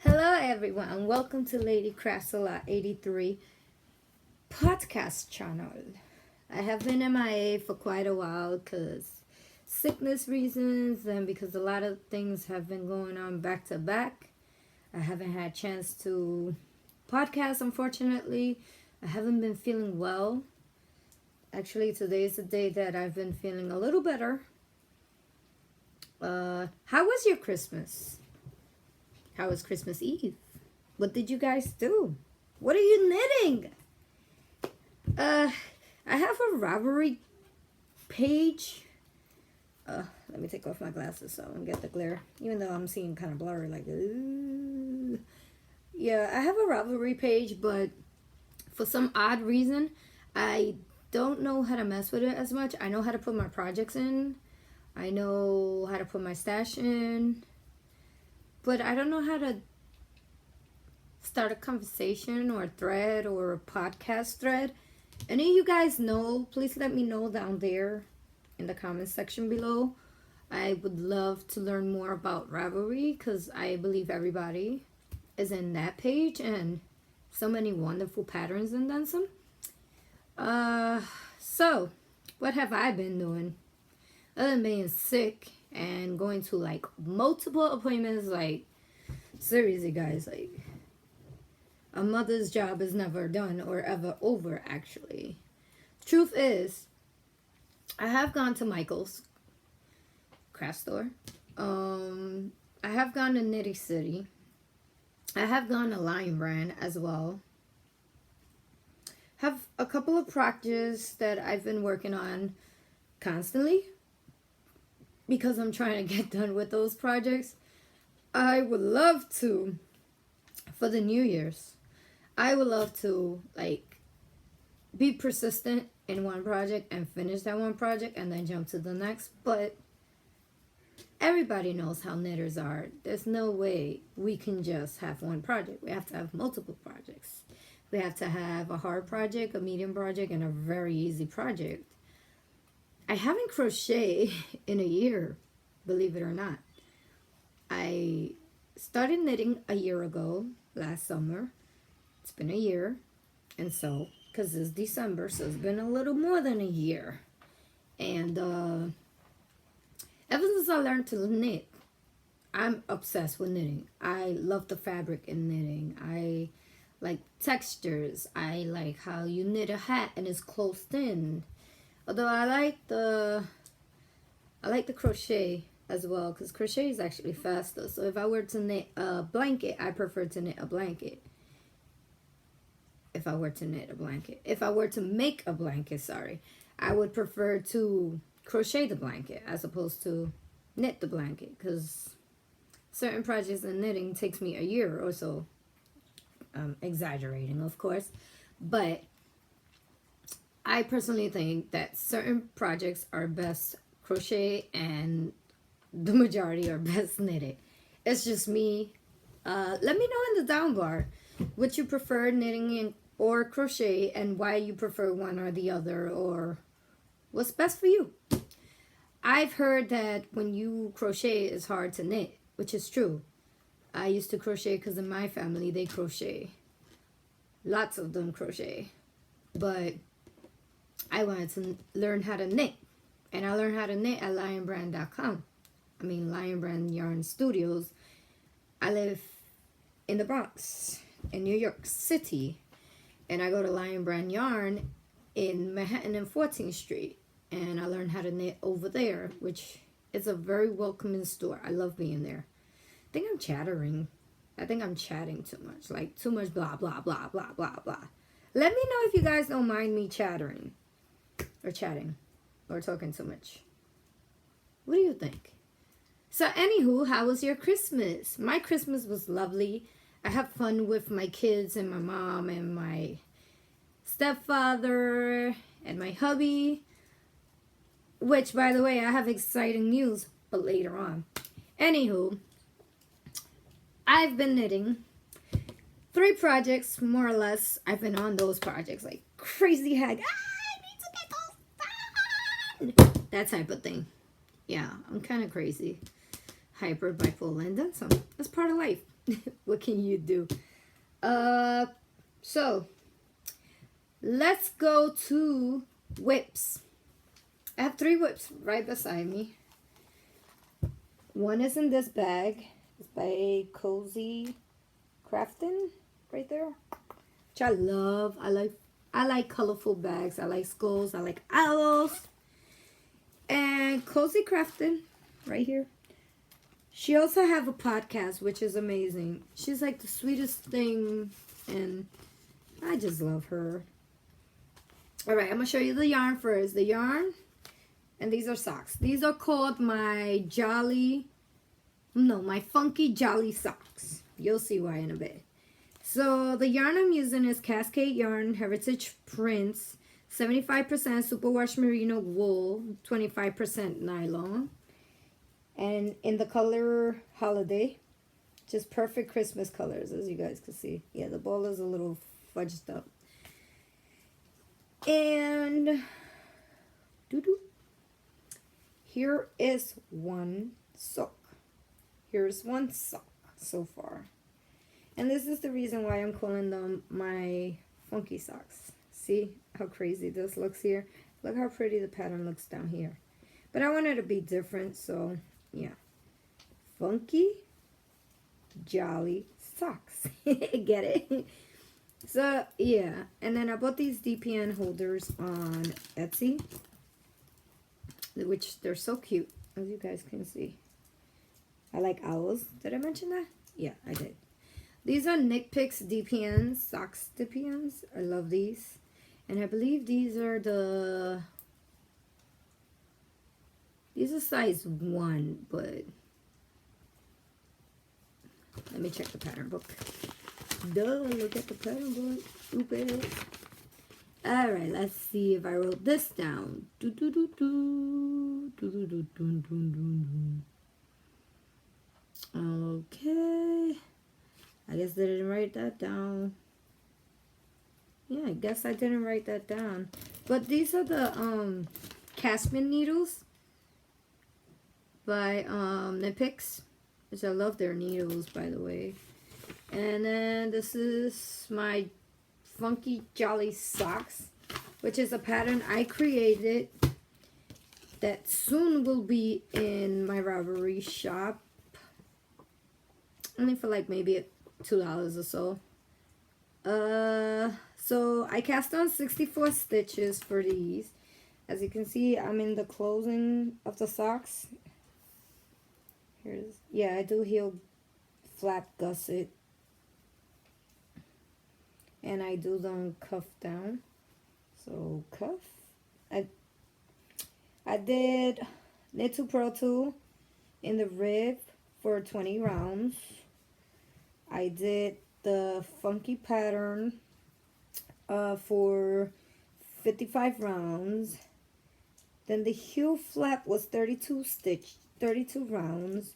Hello, everyone, and welcome to Lady Crassola 83 podcast channel. I have been MIA for quite a while because sickness reasons and because a lot of things have been going on back to back. I haven't had a chance to podcast, unfortunately. I haven't been feeling well. Actually, today is the day that I've been feeling a little better. How was your Christmas? How was Christmas Eve? What did you guys do? What are you knitting? I have a Ravelry page. Let me take off my glasses so I don't get the glare. Even though I'm seeing kind of blurry, like, ooh. Yeah, I have a Ravelry page, but for some odd reason, I don't know how to mess with it as much. I know how to put my projects in. I know how to put my stash in. But I don't know how to start a conversation or a thread or a podcast thread. Any of you guys know, please let me know down there in the comment section below. I would love to learn more about Ravelry because I believe everybody is in that page and so many wonderful patterns and then some. So what have I been doing? Other than being sick and going to like multiple appointments, like seriously guys, like a mother's job is never done or ever over. Actually, truth is, I have gone to Michael's craft store. I have gone to Nitty City. I have gone to Lion Brand as well. Have a couple of projects that I've been working on constantly because I'm trying to get done with those projects. I would love to, for the New Year's, I would love to like be persistent in one project and finish that one project and then jump to the next. But everybody knows how knitters are. There's no way we can just have one project. We have to have multiple projects. We have to have a hard project, a medium project, and a very easy project. I haven't crocheted in a year, believe it or not. I started knitting a year ago, last summer. It's been a year. And so, because it's December, so it's been a little more than a year. And ever since I learned to knit, I'm obsessed with knitting. I love the fabric in knitting. I like textures. I like how you knit a hat and it's closed in. Although I like the crochet as well, because crochet is actually faster. So if I were to knit a blanket, I prefer to knit a blanket. If I were to make a blanket, I would prefer to crochet the blanket as opposed to knit the blanket, because certain projects in knitting takes me a year or so. Exaggerating, of course, but I personally think that certain projects are best crochet and the majority are best knitted. It's just me. Let me know in the down bar what you prefer, knitting or crochet, and why you prefer one or the other, or what's best for you. I've heard that when you crochet, it's hard to knit, which is true. I used to crochet because in my family they crochet. Lots of them crochet. But I wanted to learn how to knit. And I learned how to knit at lionbrand.com. I mean, Lion Brand Yarn Studios. I live in the Bronx, in New York City. And I go to Lion Brand Yarn in Manhattan and 14th Street. And I learned how to knit over there, which is a very welcoming store. I love being there. I think I'm chattering. I think I'm chatting too much. Like, too much blah, blah, blah, blah, blah, blah. Let me know if you guys don't mind me chattering. Or chatting. Or talking too much. What do you think? So, anywho, how was your Christmas? My Christmas was lovely. I had fun with my kids and my mom and my stepfather and my hubby. Which, by the way, I have exciting news, but later on. Anywho, I've been knitting 3 projects, more or less. I've been on those projects like crazy heck. I need to get those done. That type of thing. Yeah, I'm kind of crazy. Hyper bipolar, and then some. That's part of life. What can you do? So let's go to whips. I have 3 whips right beside me. One is in this bag. It's by Cozy Crafting right there. Which I love. I like colorful bags. I like skulls. I like owls. And Cozy Crafting right here. She also have a podcast, which is amazing. She's like the sweetest thing, and I just love her. All right, I'm gonna show you the yarn first. The yarn, and these are socks. These are called my funky jolly socks. You'll see why in a bit. So the yarn I'm using is Cascade Yarn Heritage Prints, 75% superwash merino wool, 25% nylon. And in the color Holiday, just perfect Christmas colors, as you guys can see. Yeah, the ball is a little fudged up. And here is one sock. Here's one sock so far. And this is the reason why I'm calling them my funky socks. See how crazy this looks here? Look how pretty the pattern looks down here. But I want it to be different, so yeah. Funky jolly socks. Get it? So yeah, and then I bought these DPN holders on Etsy, which they're so cute, as you guys can see. I like owls. Did I mention that? Yeah, I did. These are Knit Picks DPNs, socks DPNs. I love these. And I believe these are size 1, but let me check the pattern book. Duh, look at the pattern book. Stupid. Alright, let's see if I wrote this down. Okay. I guess I didn't write that down. Yeah, I guess I didn't write that down. But these are the Caspian needles by Knit Picks, which I love their needles, by the way. And then this is my funky jolly socks, which is a pattern I created that soon will be in my Ravelry shop, only for like maybe $2 or so. So I cast on 64 stitches for these. As you can see, I'm in the closing of the socks. I do heel flap gusset, and I do them cuff down. So cuff. I did knit to purl 2 in the rib for 20 rounds. I did the funky pattern for 55 rounds. Then the heel flap was 32 rounds.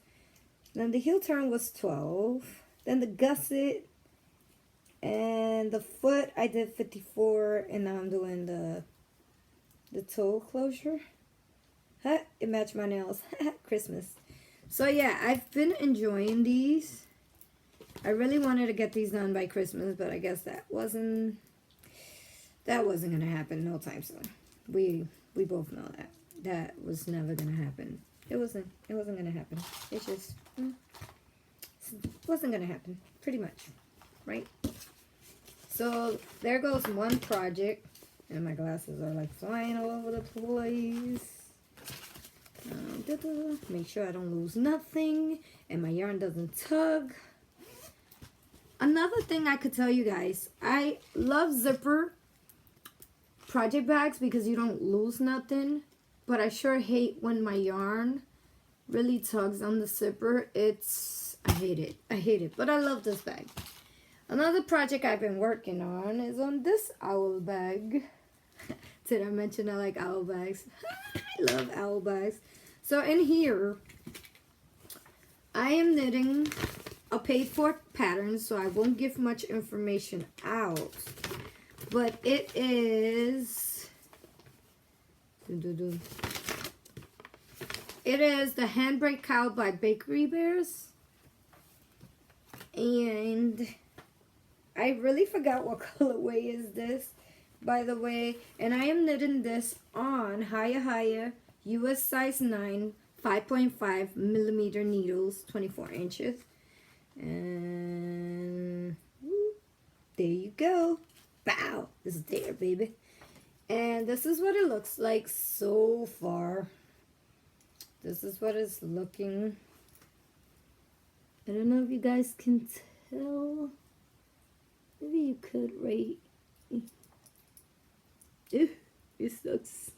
Then the heel turn was 12. Then the gusset and the foot I did 54, and now I'm doing the toe closure. It matched my nails. Christmas. So yeah, I've been enjoying these. I really wanted to get these done by Christmas, but I guess that wasn't gonna happen no time soon. We both know that was never gonna happen. It wasn't gonna happen. It just wasn't gonna happen, pretty much, right? So there goes one project, and my glasses are like flying all over the place. Make sure I don't lose nothing, and my yarn doesn't tug. Another thing I could tell you guys, I love zipper project bags because you don't lose nothing, but I sure hate when my yarn really tugs on the zipper. I hate it, but I love this bag. Another project I've been working on is on this owl bag. Did I mention I like owl bags? I love owl bags. So in here, I am knitting a paid for pattern, so I won't give much information out. But it is... It is the Handbrake Cowl by Bakery Bears. And I really forgot what colorway is this, by the way. And I am knitting this on Hiya US size 9, 5.5 millimeter needles, 24 inches. And there you go. Bow, it's there, baby. And this is what it looks like so far. This is what it's looking. I don't know if you guys can tell. Maybe you could, right? Ew, it sucks.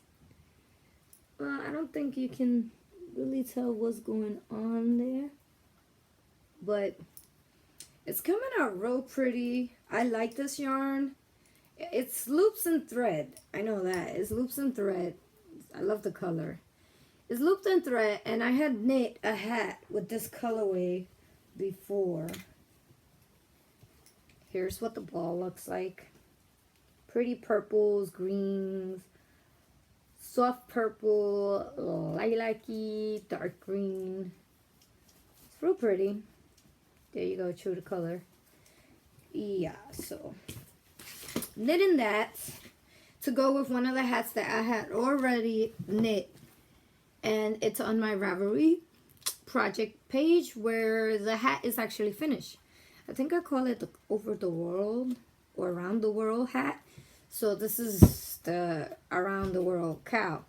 Well, I don't think you can really tell what's going on there. But it's coming out real pretty. I like this yarn. It's loops and thread. I know that. It's loops and thread. I love the color. It's looped and thread, and I had knit a hat with this colorway before. Here's what the ball looks like. Pretty purples, greens, soft purple, lilac-y, dark green. It's real pretty. There you go, true to color. Yeah, so knitting that to go with one of the hats that I had already knit. And it's on my Ravelry project page where the hat is actually finished. I think I call it the Over the World or Around the World hat. So this is the Around the World cow.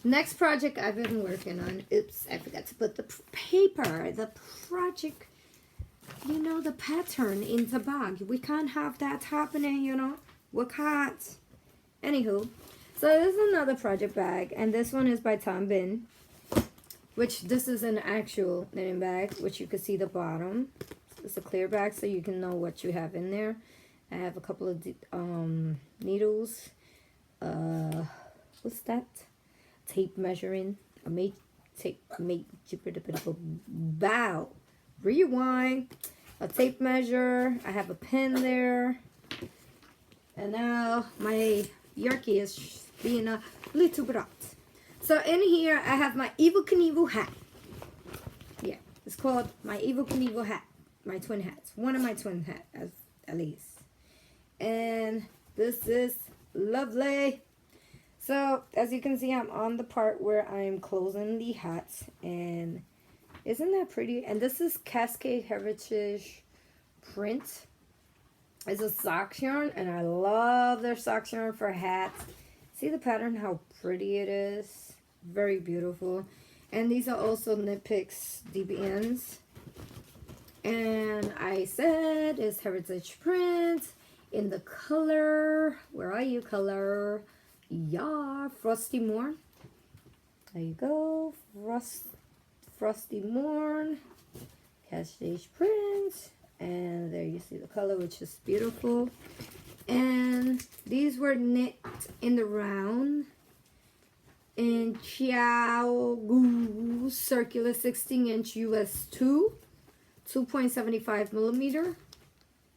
Next project I've been working on. Oops, I forgot to put the paper, the project, you know, the pattern in the bag. We can't have that happening, you know. We can't. Anywho, so this is another project bag, and this one is by Tom Bin, which this is an actual knitting bag, which you can see the bottom. It's a clear bag, so you can know what you have in there. I have a couple of needles. What's that? Tape measuring. I made tape. Bow. Rewind. A tape measure. I have a pen there. And now my Yorkie is being a little brat. So in here I have my Evel Knievel hat. Yeah, it's called my Evel Knievel hat. My twin hats. One of my twin hats, at least. And this is lovely. So as you can see, I'm on the part where I'm closing the hats. And isn't that pretty? And this is Cascade Heritage print. It's a socks yarn, and I love their socks yarn for hats. See the pattern, how pretty it is. Very beautiful. And these are also Knit Picks DBNs. And I said it's Heritage print in the color. Where are you, color? Yeah, Frosty Morn. There you go. Frosty Morn. Cascade print. And there you see the color, which is beautiful. And these were knit in the round in Chiaogu circular 16-inch US 2.75 millimeter.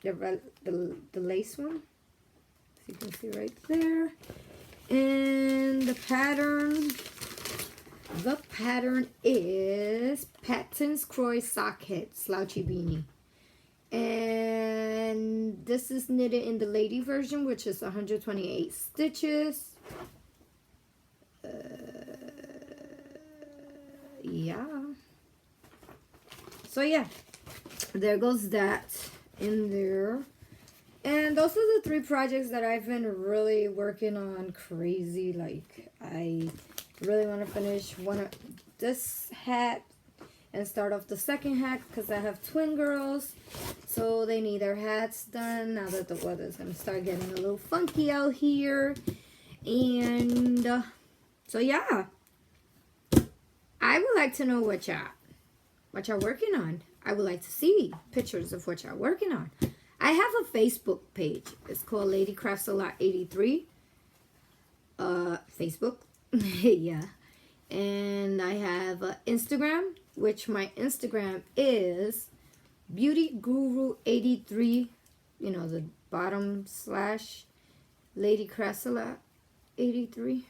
The lace one, as you can see right there. And the pattern is Patton's Croy Socket Slouchy Beanie. And this is knitted in the lady version, which is 128 stitches. Yeah. So yeah, there goes that in there. And those are the 3 projects that I've been really working on crazy. Like, I really want to finish one of this hat and start off the second hat because I have twin girls, so they need their hats done now that the weather's gonna start getting a little funky out here. And so yeah, I would like to know what y'all working on. I would like to see pictures of what y'all working on. I have a Facebook page. It's called Lady Crafts a Lot 83. Facebook. Yeah. And I have Instagram, which my Instagram is Beauty Guru 83. You know, the bottom slash Lady Crafts a Lot 83.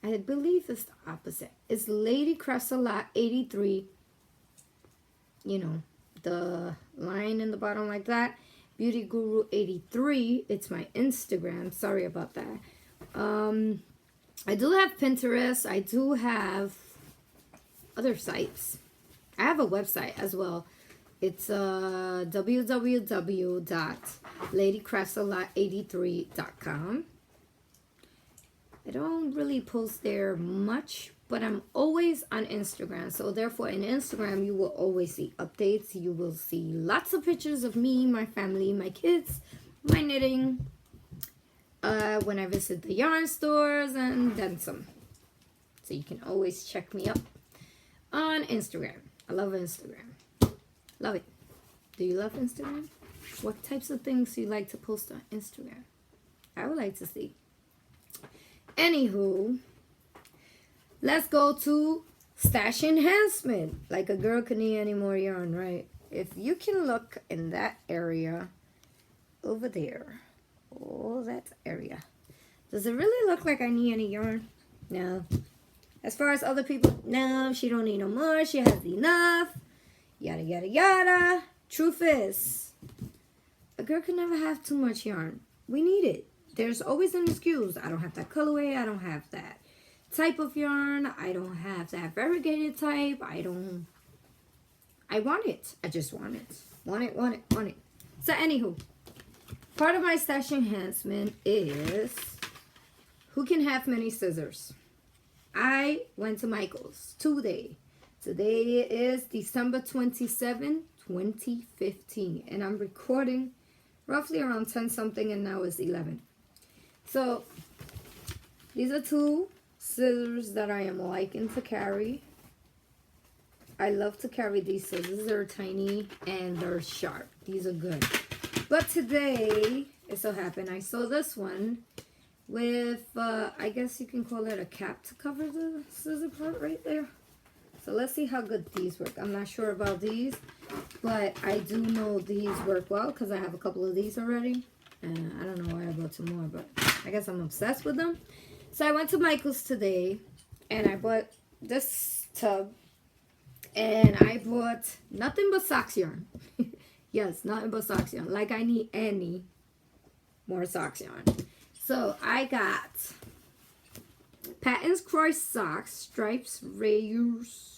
I believe it's the opposite. It's Lady Crafts a Lot 83. You know, the line in the bottom like that. Beauty Guru 83. It's my Instagram. Sorry about that. I do have Pinterest. I do have other sites. I have a website as well. It's www.ladycraftsalot83.com. I don't really post there much, but I'm always on Instagram. So therefore, in Instagram, you will always see updates. You will see lots of pictures of me, my family, my kids, my knitting, when I visit the yarn stores, and then some. So you can always check me up on Instagram. I love Instagram. Love it. Do you love Instagram? What types of things do you like to post on Instagram? I would like to see. Anywho, let's go to stash enhancement. Like a girl can need any more yarn, right? If you can look in that area over there. Oh, that area. Does it really look like I need any yarn? No. As far as other people, no, she don't need no more. She has enough. Yada, yada, yada. Truth is, a girl can never have too much yarn. We need it. There's always an excuse. I don't have that colorway. I don't have that type of yarn. I don't have that variegated type. I want it. I just want it. Want it, want it, want it. So, anywho, part of my stash enhancement is who can have many scissors. I went to Michael's today. Today is December 27, 2015. And I'm recording roughly around 10 something, and now it's 11. So, these are two scissors that I am liking to carry. I love to carry these scissors. They're tiny and they're sharp. These are good. But today, it so happened I saw this one with, I guess you can call it a cap to cover the scissor part right there. So let's see how good these work. I'm not sure about these, but I do know these work well because I have a couple of these already. And I don't know why I bought some more, but I guess I'm obsessed with them. So I went to Michael's today and I bought this tub. And I bought nothing but socks yarn. Yes, nothing but socks yarn. Like I need any more socks yarn. So I got Patton's Croix Socks, Stripes, Rayas.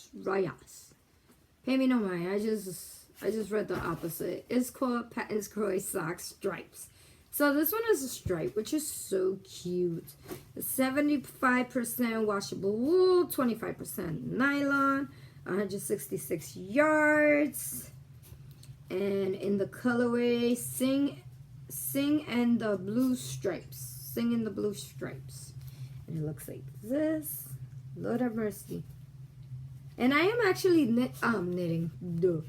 Pay me no mind. I just read the opposite. It's called Patton's Croix Socks, Stripes. So this one is a stripe, which is so cute. 75% washable wool, 25% nylon, 166 yards. And in the colorway, Sing and the Blue Stripes. Sing in the Blue Stripes. And it looks like this. Lord have mercy. And I am actually knitting. Duh.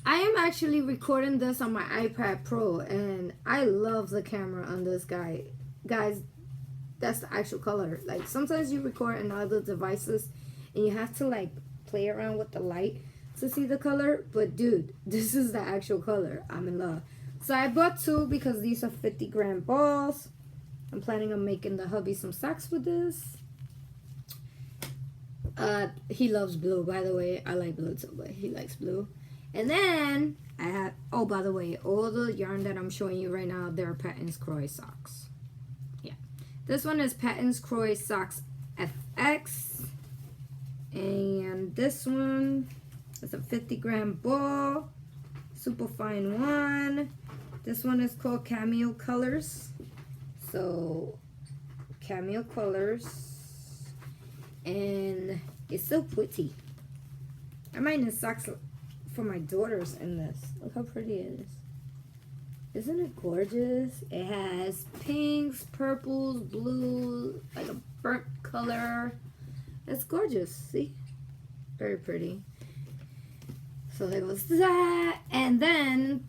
I am actually recording this on my iPad Pro, and I love the camera on this guy. Guys, that's the actual color. Like, sometimes you record on other devices, and you have to, like, play around with the light to see the color. But, dude, this is the actual color. I'm in love. So, I bought two because these are 50-gram balls. I'm planning on making the hubby some socks with this. He loves blue, by the way. I like blue too, but he likes blue. And then I have, oh, by the way, all the yarn that I'm showing you right now, they're Patton's Croix socks. Yeah. This one is Patton's Croix Socks FX. And this one is a 50-gram ball. Super fine one. This one is called Cameo Colors. So, Cameo Colors. And it's so pretty. I might need socks for my daughters in this. Look how pretty it is. Isn't it gorgeous? It has pinks, purples, blue, like a burnt color. It's gorgeous. See? Very pretty. So there was that. And then,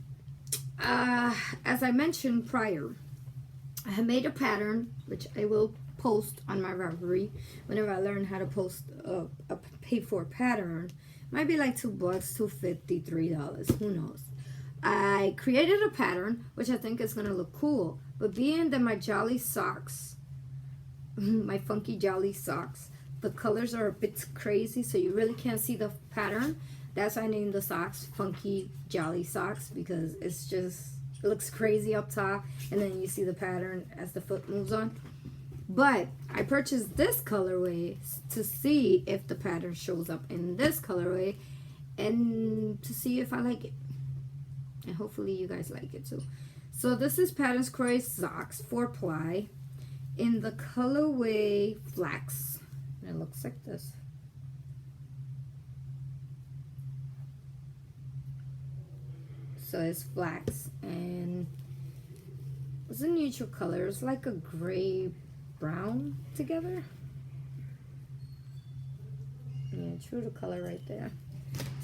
as I mentioned prior, I have made a pattern, which I will post on my Ravelry whenever I learn how to post a paid-for pattern. Might be like $2, $2.50, $3. Who knows? I created a pattern, which I think is going to look cool. But being that my jolly socks, my funky jolly socks, the colors are a bit crazy, so you really can't see the pattern. That's why I named the socks Funky Jolly Socks, because it's just, it looks crazy up top, and then you see the pattern as the foot moves on. But I purchased this colorway to see if the pattern shows up in this colorway, and to see if I like it. And hopefully you guys like it too. So this is Patterns Kroy Socks 4-ply in the colorway Flax. And it looks like this. So it's flax, and it's a neutral color. It's like a gray brown together. Yeah, true to color right there.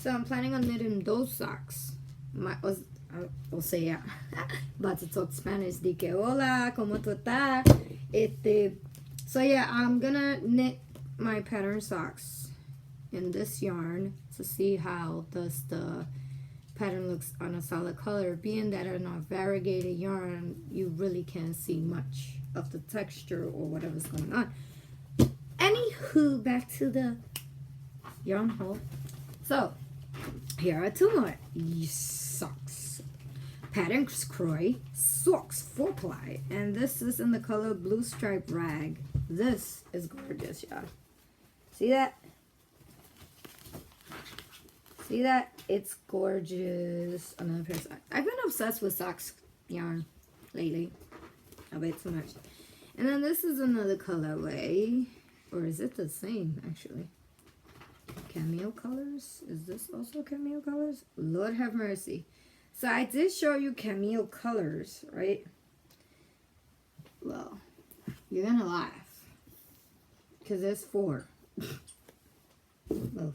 So I'm planning on knitting those socks. O sea, about to talk Spanish. Di que hola, ¿cómo tú estás? So yeah, I'm gonna knit my pattern socks in this yarn to see how does the pattern looks on a solid color. Being that in a variegated yarn, you really can't see much of the texture or whatever's going on. Anywho, back to the yarn haul. So here are two more socks. Patterns Kroy Socks 4-ply, and this is in the color Blue Stripe Rag. This is gorgeous, y'all. See that? See that? It's gorgeous. Another pair of socks. I've been obsessed with socks yarn lately. A bit too much. And then this is another colorway. Or is it the same, actually? Cameo colors? Is this also cameo colors? Lord have mercy. So I did show you cameo colors, right? Well, you're gonna laugh. Because there's 4. Well,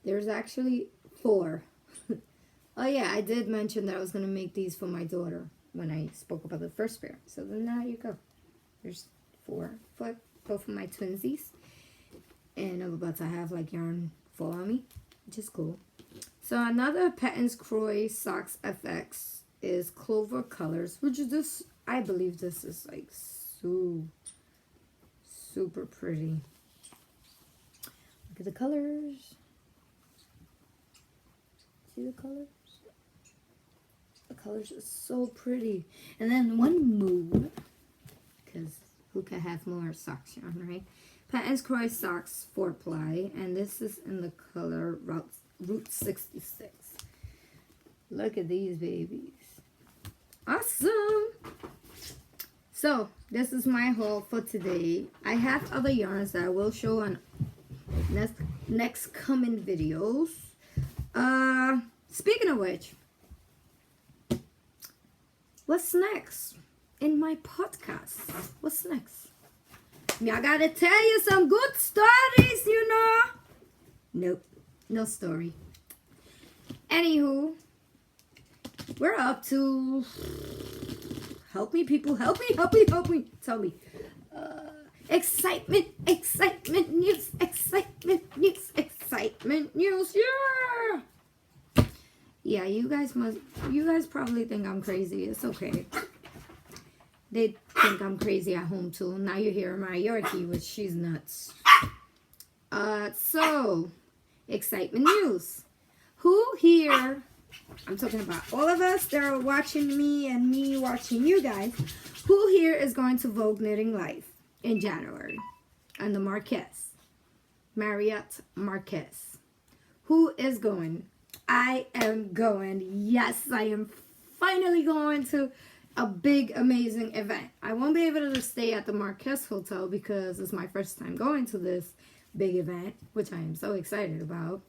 there's actually 4. Oh yeah, I did mention that I was going to make these for my daughter when I spoke about the first pair. So then there you go. There's 4 for both of my twinsies. And I'm about to have like yarn fall on me, which is cool. So another Patterns Kroy Socks FX is Clover Colors, which is this, I believe this is like super pretty. Look at the colors. See the colors? The colors are so pretty. And then one more, because who can have more socks yarn, right? Patterns Kroy Socks 4-ply, and this is in the color Route 66. Look at these babies. Awesome! So, this is my haul for today. I have other yarns that I will show on next coming videos. Speaking of which, what's next in my podcast? What's next? I gotta tell you some good stories, you know. Nope, no story. Anywho, we're up to, help me people, help me, tell me. Excitement news, yeah! Yeah, you guys probably think I'm crazy. It's okay. They think I'm crazy at home too. Now you hear my Yorkie, which she's nuts. So, excitement news. Who here, I'm talking about all of us that are watching me and me watching you guys, who here is going to Vogue Knitting Live in January on the Marquess? Marriott Marquess. Who is going? I am going. Yes, I am finally going to a big, amazing event. I won't be able to stay at the Marquess Hotel because it's my first time going to this big event, which I am so excited about.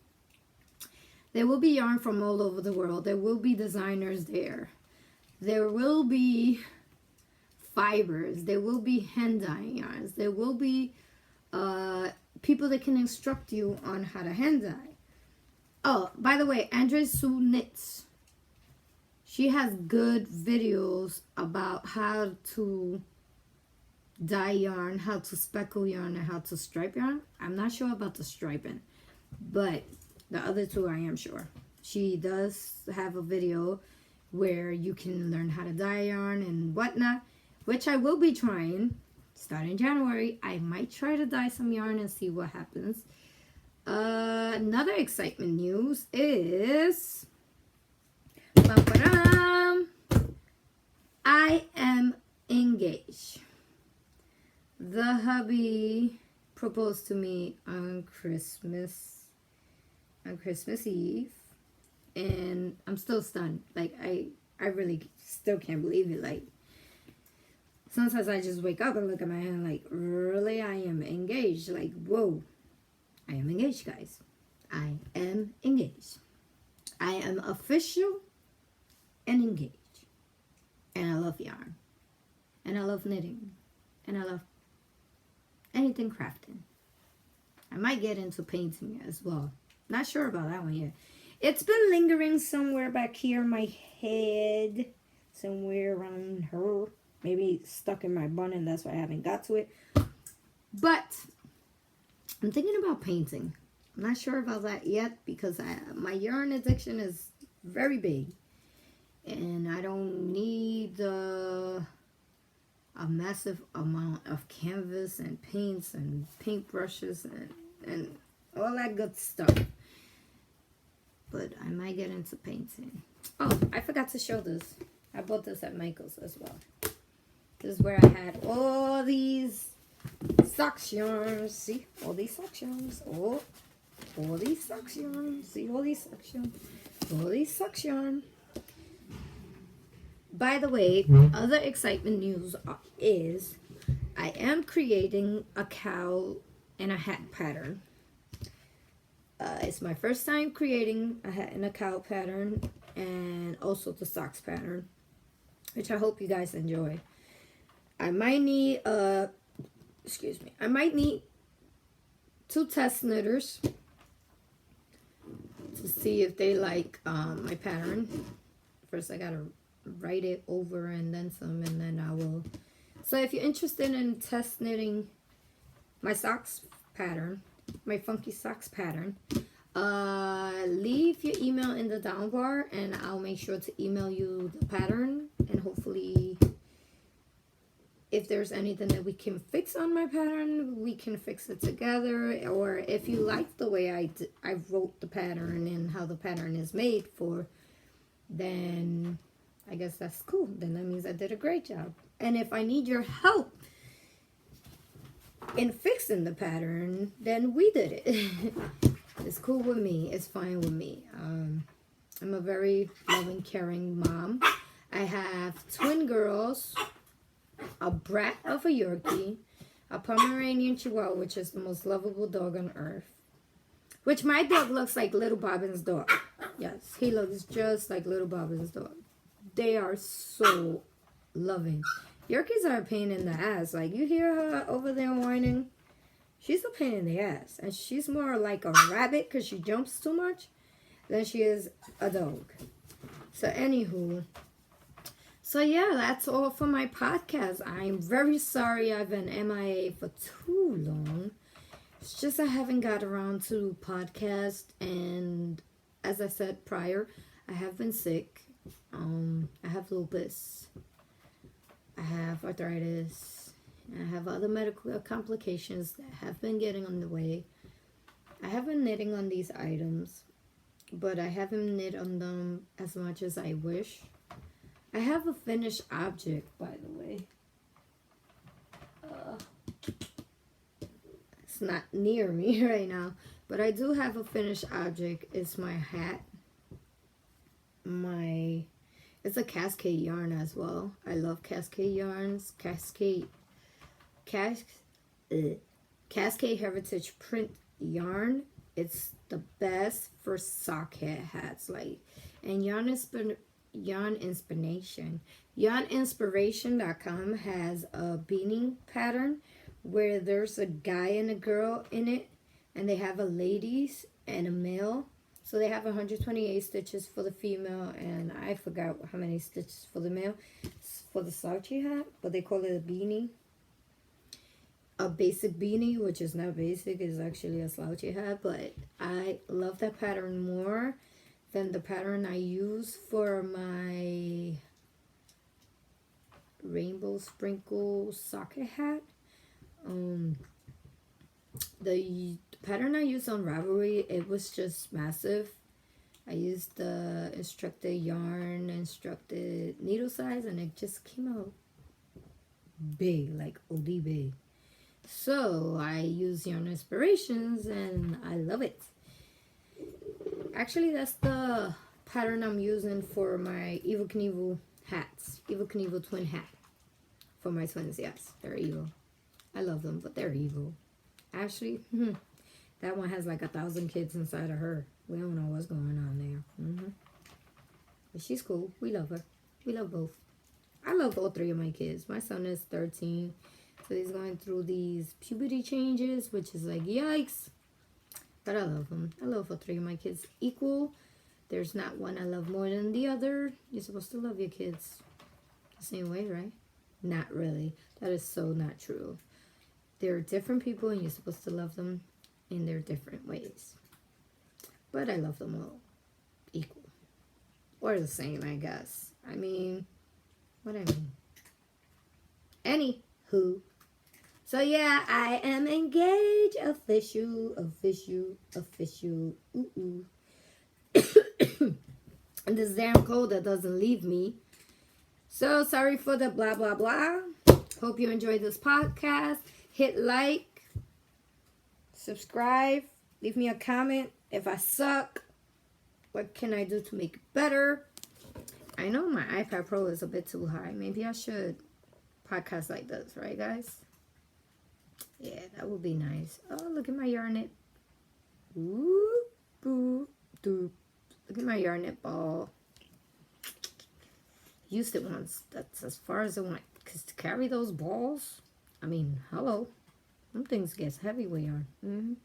There will be yarn from all over the world. There will be designers there. There will be fibers. There will be hand dyeing yarns. There will be people that can instruct you on how to hand dye. Oh, by the way, Andre Sue Knits. She has good videos about how to dye yarn, how to speckle yarn, and how to stripe yarn. I'm not sure about the striping, but the other two I am sure. She does have a video where you can learn how to dye yarn and whatnot, which I will be trying starting January. I might try to dye some yarn and see what happens. Another excitement news is ba-ba-dum, I am engaged. The hubby proposed to me on Christmas Eve, and I'm still stunned. Like I really still can't believe it. Like sometimes I just wake up and look at my hand like, really, I am engaged. Like, whoa, I am engaged, guys. I am engaged. I am official and engaged. And I love yarn. And I love knitting. And I love anything crafting. I might get into painting as well. Not sure about that one yet. It's been lingering somewhere back here in my head. Somewhere around her. Maybe stuck in my bun and that's why I haven't got to it. But I'm thinking about painting. I'm not sure about that yet because my yarn addiction is very big. And I don't need a massive amount of canvas and paints and paintbrushes and all that good stuff. But I might get into painting. Oh, I forgot to show this. I bought this at Michael's as well. This is where I had all these socks yarns. See? All these socks yarns. Oh, all these socks yarns. See all these socks yarns? All these socks yarn. By the way, other excitement news is I am creating a cowl and a hat pattern. It's my first time creating a hat and a cowl pattern and also the socks pattern, which I hope you guys enjoy. I might need I might need 2 test knitters to see if they like my pattern. First I gotta write it over and then some, and then I will. So if you're interested in test knitting my socks pattern, my funky socks pattern, leave your email in the down bar and I'll make sure to email you the pattern, and hopefully if there's anything that we can fix on my pattern, we can fix it together. Or if you like the way I wrote the pattern and how the pattern is made for, then I guess that's cool. Then that means I did a great job. And if I need your help in fixing the pattern, then we did it. It's cool with me. It's fine with me. I'm a very loving, caring mom. I have twin girls, a brat of a Yorkie, a Pomeranian Chihuahua, which is the most lovable dog on earth. Which my dog looks like Little Bobbin's dog. Yes, he looks just like Little Bobbin's dog. They are so loving. Yorkies are a pain in the ass. Like, you hear her over there whining? She's a pain in the ass. And she's more like a rabbit because she jumps too much than she is a dog. So, anywho. So, yeah, that's all for my podcast. I'm very sorry I've been MIA for too long. It's just I haven't got around to podcast. And as I said prior, I have been sick. I have lupus, I have arthritis, and I have other medical complications that have been getting on the way. I have been knitting on these items, but I haven't knit on them as much as I wish. I have a finished object, by the way. It's not near me right now, but I do have a finished object. It's my hat. It's a Cascade yarn as well. I love Cascade yarns. Cascade Heritage Print yarn. It's the best for sock hats. Like, and Yarn Inspiration. Yarninspiration.com has a beanie pattern where there's a guy and a girl in it, and they have a ladies and a male. So they have 128 stitches for the female, and I forgot how many stitches for the male. It's for the slouchy hat, but they call it a beanie. A basic beanie, which is not basic, is actually a slouchy hat, but I love that pattern more than the pattern I use for my rainbow sprinkle socket hat. The pattern I used on Ravelry, it was just massive. I used the instructed yarn, instructed needle size, and it just came out big, like OD big. So I use Yarn Inspirations and I love it. Actually, that's the pattern I'm using for my Evel Knievel hats. Evel Knievel twin hat for my twins. Yes, they're evil. I love them, but they're evil. Actually, that one has like 1,000 kids inside of her. We don't know what's going on there. But she's cool. We love her. We love both. I love all three of my kids. My son is 13. So he's going through these puberty changes, which is like, yikes. But I love him. I love all three of my kids equal. There's not one I love more than the other. You're supposed to love your kids the same way, right? Not really. That is so not true. They're different people and you're supposed to love them in their different ways. But I love them all equal. Or the same, I guess. I mean, what I mean. Anywho. So yeah, I am engaged. Official. Ooh. And this damn cold that doesn't leave me. So sorry for the blah blah blah. Hope you enjoyed this podcast. Hit like, subscribe, leave me a comment. If I suck, what can I do to make it better? I know my iPad Pro is a bit too high. Maybe I should podcast like this, right guys? Yeah, that would be nice. Oh, look at my yarnet. Ooh, boo, doop. Look at my yarnet ball. Used it once. That's as far as it went. Because to carry those balls, I mean, hello. Them things gets heavy with yarn.